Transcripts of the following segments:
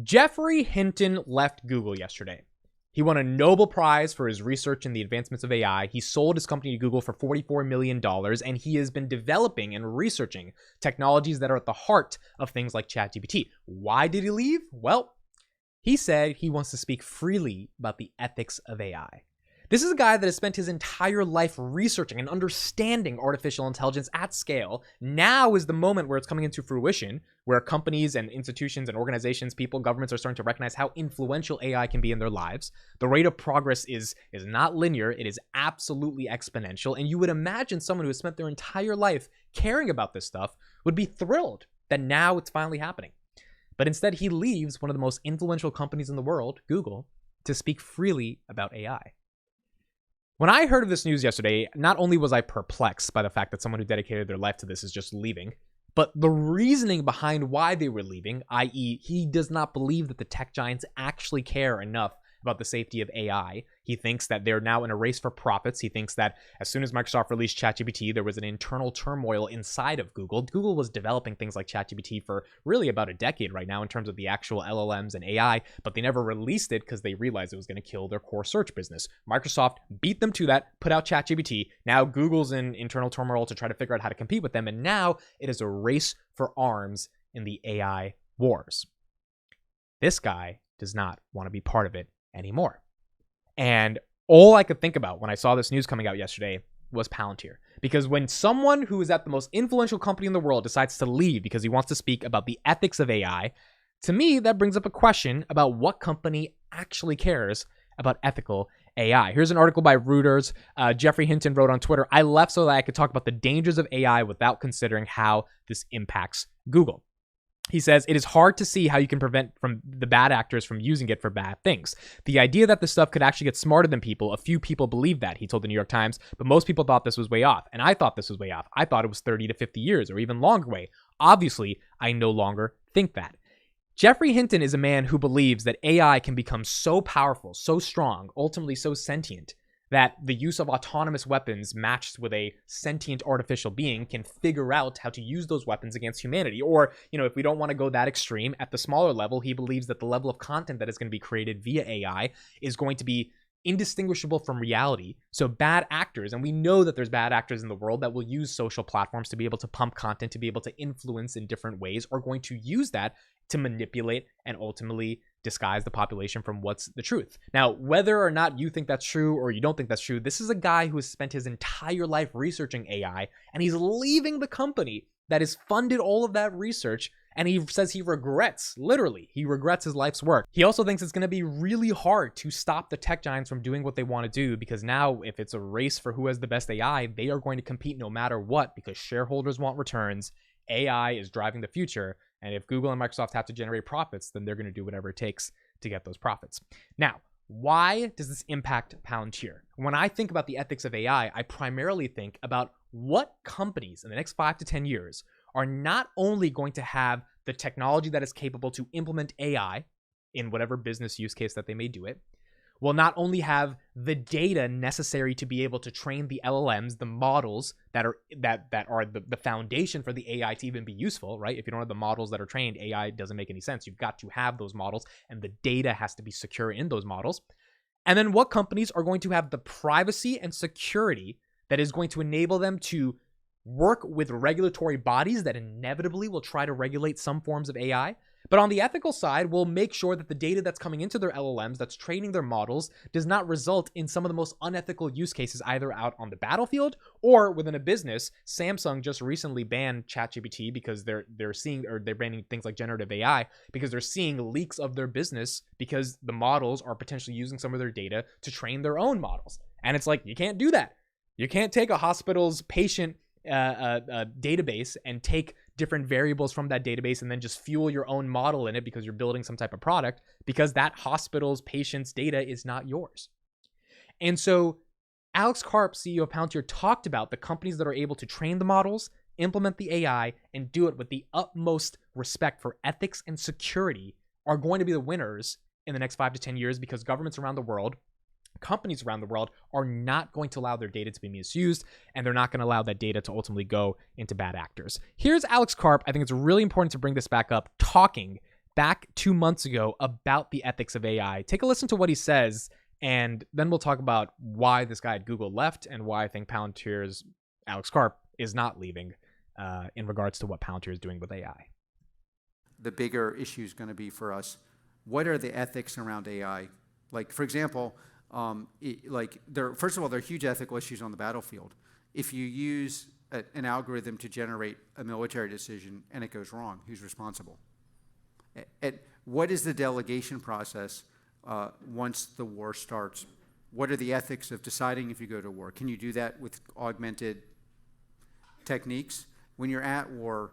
Geoffrey Hinton left Google yesterday. He won a Nobel Prize for his research in the advancements of AI. He sold his company to Google for $44 million, and he has been developing and researching technologies that are at the heart of things like ChatGPT. Why did he leave? Well, he said he wants to speak freely about the ethics of AI. This is a guy that has spent his entire life researching and understanding artificial intelligence at scale. Now is the moment where it's coming into fruition, where companies and institutions and organizations, people, governments are starting to recognize how influential AI can be in their lives. The rate of progress is not linear. It is absolutely exponential. And you would imagine someone who has spent their entire life caring about this stuff would be thrilled that now it's finally happening. But instead, he leaves one of the most influential companies in the world, Google, to speak freely about AI. When I heard of this news yesterday, not only was I perplexed by the fact that someone who dedicated their life to this is just leaving, but the reasoning behind why they were leaving, i.e., he does not believe that the tech giants actually care enough about the safety of AI. He thinks that they're now in a race for profits. He thinks that as soon as Microsoft released ChatGPT, there was an internal turmoil inside of Google. Google was developing things like ChatGPT for really about a decade right now in terms of the actual LLMs and AI, but they never released it because they realized it was going to kill their core search business. Microsoft beat them to that, put out ChatGPT. Now Google's in internal turmoil to try to figure out how to compete with them, and now it is a race for arms in the AI wars. This guy does not want to be part of it anymore. And all I could think about when I saw this news coming out yesterday was Palantir. Because when someone who is at the most influential company in the world decides to leave because he wants to speak about the ethics of AI, to me, that brings up a question about what company actually cares about ethical AI. Here's an article by Reuters. Geoffrey Hinton wrote on Twitter, "I left so that I could talk about the dangers of AI without considering how this impacts Google." He says, "It is hard to see how you can prevent from the bad actors from using it for bad things. The idea that this stuff could actually get smarter than people, a few people believe that," he told the New York Times, "but most people thought this was way off. And I thought this was way off. I thought it was 30 to 50 years or even longer way. Obviously, I no longer think that." Geoffrey Hinton is a man who believes that AI can become so powerful, so strong, ultimately so sentient, that the use of autonomous weapons matched with a sentient artificial being can figure out how to use those weapons against humanity. Or, if we don't want to go that extreme, at the smaller level, he believes that the level of content that is going to be created via AI is going to be indistinguishable from reality. So bad actors, and we know that there's bad actors in the world that will use social platforms to be able to pump content, to be able to influence in different ways, are going to use that to manipulate and ultimately disguise the population from what's the truth. Now, whether or not you think that's true or you don't think that's true, this is a guy who has spent his entire life researching AI, and he's leaving the company that has funded all of that research, and he says he regrets, literally, he regrets his life's work. He also thinks it's going to be really hard to stop the tech giants from doing what they want to do, because now if it's a race for who has the best AI, they are going to compete no matter what, because shareholders want returns. AI is driving the future. And if Google and Microsoft have to generate profits, then they're going to do whatever it takes to get those profits. Now, why does this impact Palantir? When I think about the ethics of AI, I primarily think about what companies in the next 5 to 10 years are not only going to have the technology that is capable to implement AI in whatever business use case that they may do it, will not only have the data necessary to be able to train the LLMs, the models that are the foundation for the AI to even be useful, right? If you don't have the models that are trained, AI doesn't make any sense. You've got to have those models, and the data has to be secure in those models. And then what companies are going to have the privacy and security that is going to enable them to work with regulatory bodies that inevitably will try to regulate some forms of AI. But on the ethical side, we'll make sure that the data that's coming into their LLMs, that's training their models, does not result in some of the most unethical use cases either out on the battlefield or within a business. Samsung just recently banned ChatGPT because they're banning things like generative AI because they're seeing leaks of their business because the models are potentially using some of their data to train their own models. And it's like, you can't do that. You can't take a hospital's patient database and take different variables from that database and then just fuel your own model in it because you're building some type of product, because that hospital's patient's data is not yours. And so Alex Karp, CEO of Palantir, talked about the companies that are able to train the models, implement the AI, and do it with the utmost respect for ethics and security are going to be the winners in the next 5 to 10 years, because governments around the world, companies around the world, are not going to allow their data to be misused, and they're not going to allow that data to ultimately go into bad actors. Here's Alex Karp. I think it's really important to bring this back up, talking back 2 months ago about the ethics of AI. Take a listen to what he says, and then we'll talk about why this guy at Google left and why I think Palantir's Alex Karp is not leaving in regards to what Palantir is doing with AI. The bigger issue is going to be for us, what are the ethics around AI? Like, for example, first of all, there are huge ethical issues on the battlefield. If you use an algorithm to generate a military decision and it goes wrong, who's responsible? What is the delegation process once the war starts? What are the ethics of deciding if you go to war? Can you do that with augmented techniques? When you're at war,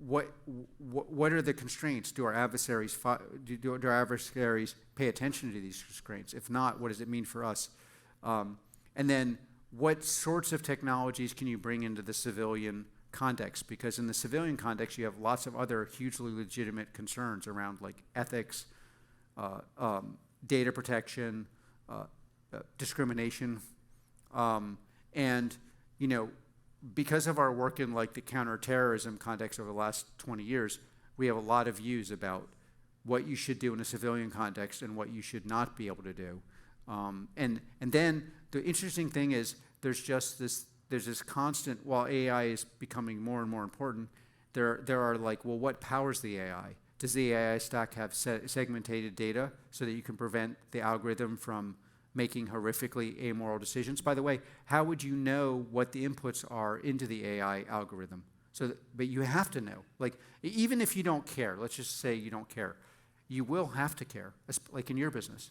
what are the constraints? Do our adversaries pay attention to these constraints? If not, what does it mean for us? And then what sorts of technologies can you bring into the civilian context? Because in the civilian context, you have lots of other hugely legitimate concerns around like ethics, data protection, discrimination, and because of our work in like the counterterrorism context over the last 20 years, we have a lot of views about what you should do in a civilian context and what you should not be able to do. And then the interesting thing is there's this constant, while AI is becoming more and more important, there are like, well, what powers the AI? Does the AI stack have segmented data so that you can prevent the algorithm from making horrifically amoral decisions? By the way, how would you know what the inputs are into the AI algorithm? But you have to know. Like, even if you don't care, let's just say you don't care, you will have to care, like in your business.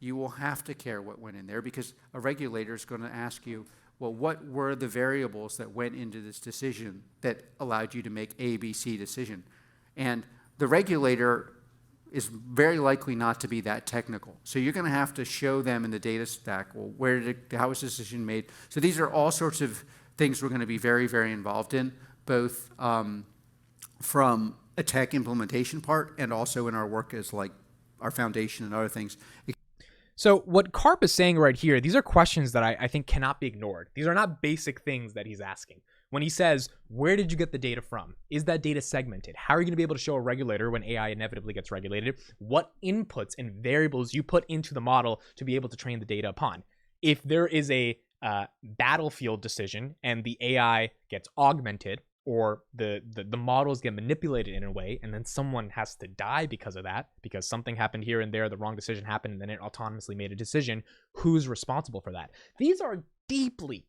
You will have to care what went in there because a regulator is going to ask you, well, what were the variables that went into this decision that allowed you to make A, B, C decision? And the regulator is very likely not to be that technical. So you're going to have to show them in the data stack, well, how was this decision made? So these are all sorts of things we're going to be very, very involved in, both from a tech implementation part and also in our work as like our foundation and other things. So what Karp is saying right here, these are questions that I think cannot be ignored. These are not basic things that he's asking. When he says, where did you get the data from? Is that data segmented? How are you going to be able to show a regulator when AI inevitably gets regulated what inputs and variables you put into the model to be able to train the data upon? If there is a battlefield decision and the AI gets augmented or the models get manipulated in a way and then someone has to die because of that, because something happened here and there, the wrong decision happened, and then it autonomously made a decision, who's responsible for that? These are deeply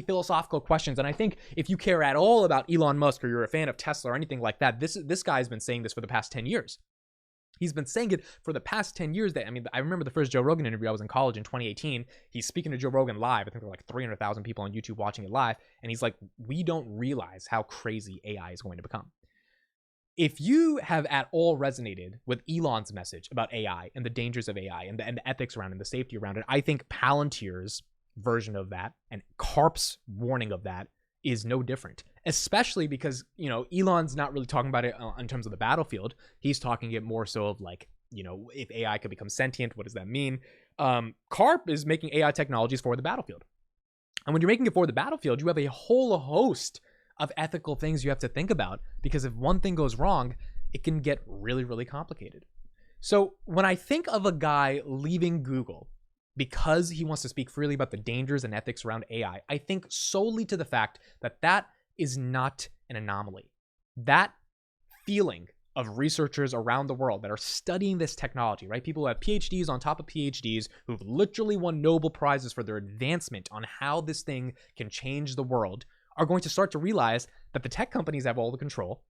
philosophical questions. And I think if you care at all about Elon Musk or you're a fan of Tesla or anything like that, this guy's been saying this for the past 10 years. He's been saying it for the past 10 years. I remember the first Joe Rogan interview. I was in college in 2018. He's speaking to Joe Rogan live. I think there were like 300,000 people on YouTube watching it live. And he's like, we don't realize how crazy AI is going to become. If you have at all resonated with Elon's message about AI and the dangers of AI and the ethics around it and the safety around it, I think Palantir's version of that and Karp's warning of that is no different, especially because, Elon's not really talking about it in terms of the battlefield. He's talking it more so of like, if AI could become sentient, what does that mean? Karp is making AI technologies for the battlefield. And when you're making it for the battlefield, you have a whole host of ethical things you have to think about, because if one thing goes wrong, it can get really, really complicated. So when I think of a guy leaving Google because he wants to speak freely about the dangers and ethics around AI, I think solely to the fact that that is not an anomaly. That feeling of researchers around the world that are studying this technology, right? People who have PhDs on top of PhDs who've literally won Nobel Prizes for their advancement on how this thing can change the world are going to start to realize that the tech companies have all the control.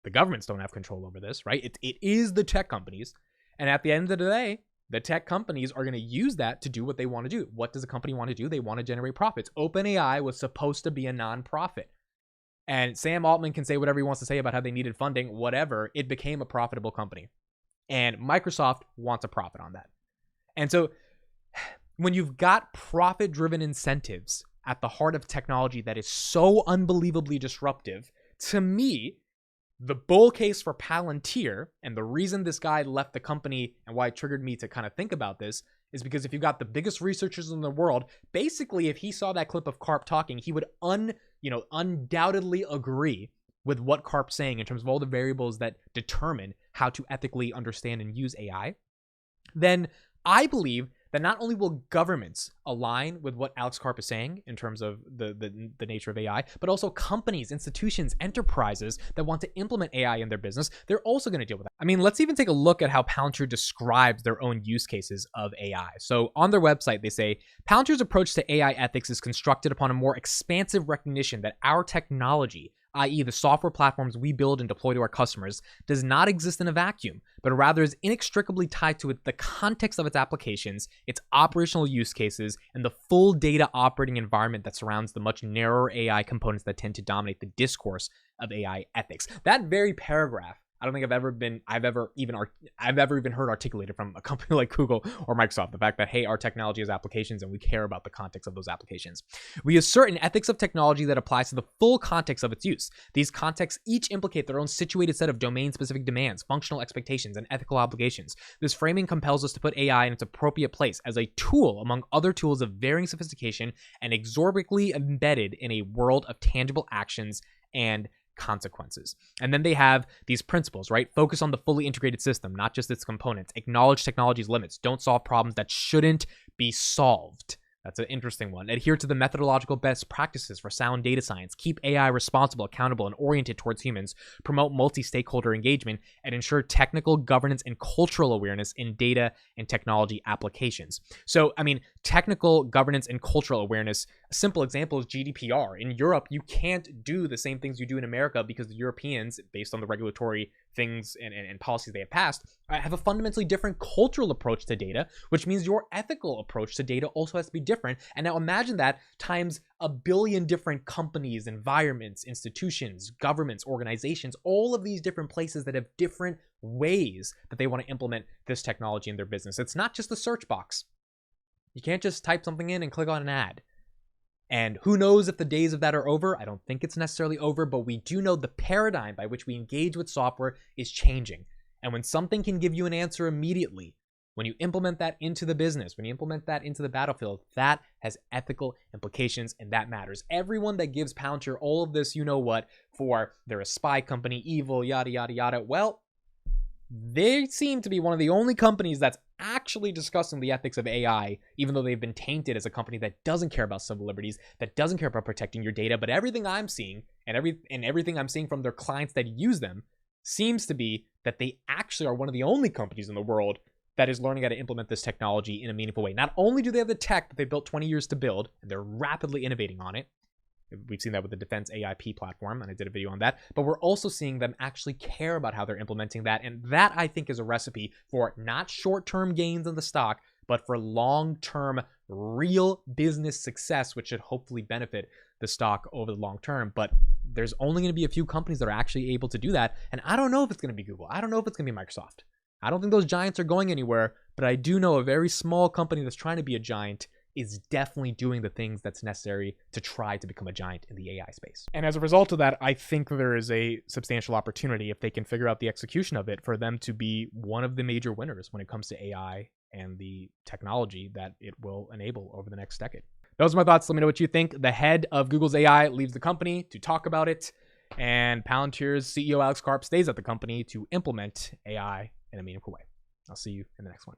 The governments don't have control over this, right? It is the tech companies. And at the end of the day, the tech companies are going to use that to do what they want to do. What does a company want to do? They want to generate profits. OpenAI was supposed to be a nonprofit. And Sam Altman can say whatever he wants to say about how they needed funding, whatever. It became a profitable company. And Microsoft wants a profit on that. And so when you've got profit-driven incentives at the heart of technology that is so unbelievably disruptive, to me, the bull case for Palantir, and the reason this guy left the company and why it triggered me to kind of think about this, is because if you've got the biggest researchers in the world, basically if he saw that clip of Karp talking, he would undoubtedly agree with what Karp's saying in terms of all the variables that determine how to ethically understand and use AI, then I believe that not only will governments align with what Alex Karp is saying in terms of the nature of AI, but also companies, institutions, enterprises that want to implement AI in their business, they're also going to deal with that. I mean, let's even take a look at how Palantir describes their own use cases of AI. So on their website, they say, Palantir's approach to AI ethics is constructed upon a more expansive recognition that our technology, i.e. the software platforms we build and deploy to our customers, does not exist in a vacuum, but rather is inextricably tied to the context of its applications, its operational use cases, and the full data operating environment that surrounds the much narrower AI components that tend to dominate the discourse of AI ethics. That very paragraph, I don't think I've ever even heard articulated from a company like Google or Microsoft. The fact that, hey, our technology has applications and we care about the context of those applications. We assert an ethics of technology that applies to the full context of its use. These contexts each implicate their own situated set of domain-specific demands, functional expectations, and ethical obligations. This framing compels us to put AI in its appropriate place as a tool among other tools of varying sophistication and exorbitantly embedded in a world of tangible actions and consequences. And then they have these principles, right? Focus on the fully integrated system, not just its components. Acknowledge technology's limits. Don't solve problems that shouldn't be solved. That's an interesting one. Adhere to the methodological best practices for sound data science. Keep AI responsible, accountable, and oriented towards humans. Promote multi-stakeholder engagement and ensure technical governance and cultural awareness in data and technology applications. So, I mean, technical governance and cultural awareness, a simple example is GDPR. In Europe, you can't do the same things you do in America because the Europeans, based on the regulatory things and policies they have passed, have a fundamentally different cultural approach to data, which means your ethical approach to data also has to be different. And now imagine that times a billion different companies, environments, institutions, governments, organizations, all of these different places that have different ways that they want to implement this technology in their business. It's not just a search box. You can't just type something in and click on an ad. And who knows if the days of that are over? I don't think it's necessarily over, but we do know the paradigm by which we engage with software is changing. And when something can give you an answer immediately, when you implement that into the business, when you implement that into the battlefield, that has ethical implications and that matters. Everyone that gives Palantir all of this, you know what, for they're a spy company, evil, yada, yada, yada, well, they seem to be one of the only companies that's actually discussing the ethics of AI, even though they've been tainted as a company that doesn't care about civil liberties, that doesn't care about protecting your data. But everything I'm seeing and everything I'm seeing from their clients that use them seems to be that they actually are one of the only companies in the world that is learning how to implement this technology in a meaningful way. Not only do they have the tech that they built 20 years to build, and they're rapidly innovating on it. We've seen that with the Defense AIP platform, and I did a video on that. But we're also seeing them actually care about how they're implementing that. And that, I think, is a recipe for not short-term gains in the stock, but for long-term real business success, which should hopefully benefit the stock over the long term. But there's only going to be a few companies that are actually able to do that. And I don't know if it's going to be Google. I don't know if it's going to be Microsoft. I don't think those giants are going anywhere, but I do know a very small company that's trying to be a giant is definitely doing the things that's necessary to try to become a giant in the AI space. And as a result of that, I think there is a substantial opportunity, if they can figure out the execution of it, for them to be one of the major winners when it comes to AI and the technology that it will enable over the next decade. Those are my thoughts. Let me know what you think. The head of Google's AI leaves the company to talk about it, and Palantir's CEO Alex Karp stays at the company to implement AI in a meaningful way. I'll see you in the next one.